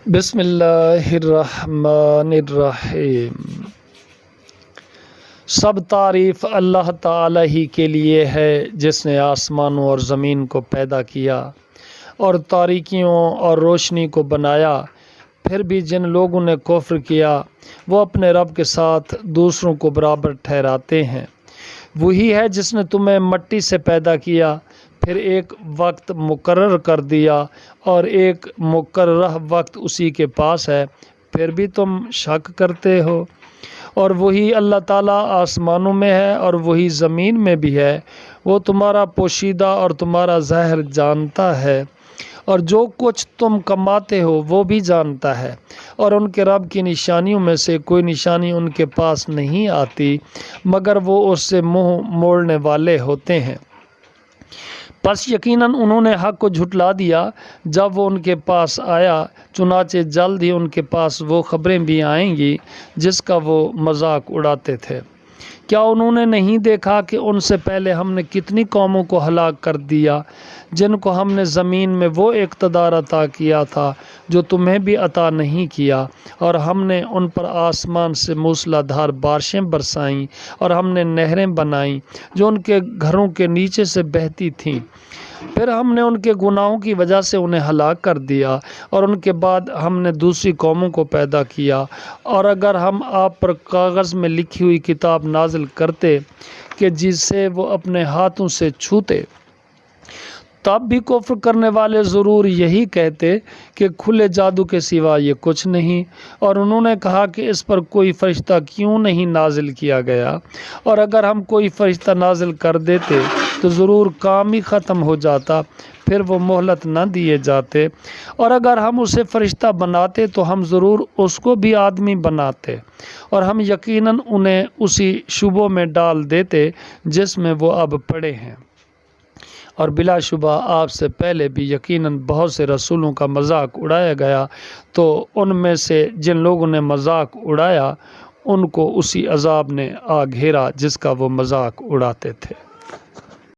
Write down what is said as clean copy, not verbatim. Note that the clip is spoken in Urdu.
بسم اللہ الرحمن الرحیم۔ سب تعریف اللہ تعالی ہی کے لیے ہے جس نے آسمانوں اور زمین کو پیدا کیا اور تاریکیوں اور روشنی کو بنایا۔ پھر بھی جن لوگوں نے کفر کیا وہ اپنے رب کے ساتھ دوسروں کو برابر ٹھہراتے ہیں۔ وہی ہے جس نے تمہیں مٹی سے پیدا کیا، پھر ایک وقت مقرر کر دیا اور ایک مقررہ وقت اسی کے پاس ہے، پھر بھی تم شک کرتے ہو۔ اور وہی اللہ تعالیٰ آسمانوں میں ہے اور وہی زمین میں بھی ہے، وہ تمہارا پوشیدہ اور تمہارا ظاہر جانتا ہے، اور جو کچھ تم کماتے ہو وہ بھی جانتا ہے۔ اور ان کے رب کی نشانیوں میں سے کوئی نشانی ان کے پاس نہیں آتی مگر وہ اس سے منہ موڑنے والے ہوتے ہیں۔ پس یقیناً انہوں نے حق کو جھٹلا دیا جب وہ ان کے پاس آیا، چنانچہ جلد ہی ان کے پاس وہ خبریں بھی آئیں گی جس کا وہ مذاق اڑاتے تھے۔ کیا انہوں نے نہیں دیکھا کہ ان سے پہلے ہم نے کتنی قوموں کو ہلاک کر دیا جن کو ہم نے زمین میں وہ اقتدار عطا کیا تھا جو تمہیں بھی عطا نہیں کیا، اور ہم نے ان پر آسمان سے موسلا دھار بارشیں برسائیں اور ہم نے نہریں بنائیں جو ان کے گھروں کے نیچے سے بہتی تھیں۔ پھر ہم نے ان کے گناہوں کی وجہ سے انہیں ہلاک کر دیا، اور ان کے بعد ہم نے دوسری قوموں کو پیدا کیا۔ اور اگر ہم آپ پر کاغذ میں لکھی ہوئی کتاب نازل کرتے کہ جسے وہ اپنے ہاتھوں سے چھوتے، تب بھی کفر کرنے والے ضرور یہی کہتے کہ کھلے جادو کے سوا یہ کچھ نہیں۔ اور انہوں نے کہا کہ اس پر کوئی فرشتہ کیوں نہیں نازل کیا گیا، اور اگر ہم کوئی فرشتہ نازل کر دیتے تو ضرور کام ہی ختم ہو جاتا، پھر وہ مہلت نہ دیے جاتے۔ اور اگر ہم اسے فرشتہ بناتے تو ہم ضرور اس کو بھی آدمی بناتے، اور ہم یقیناً انہیں اسی شبوں میں ڈال دیتے جس میں وہ اب پڑے ہیں۔ اور بلا شبہ آپ سے پہلے بھی یقیناً بہت سے رسولوں کا مذاق اڑایا گیا، تو ان میں سے جن لوگوں نے مذاق اڑایا ان کو اسی عذاب نے آ گھیرا جس کا وہ مذاق اڑاتے تھے۔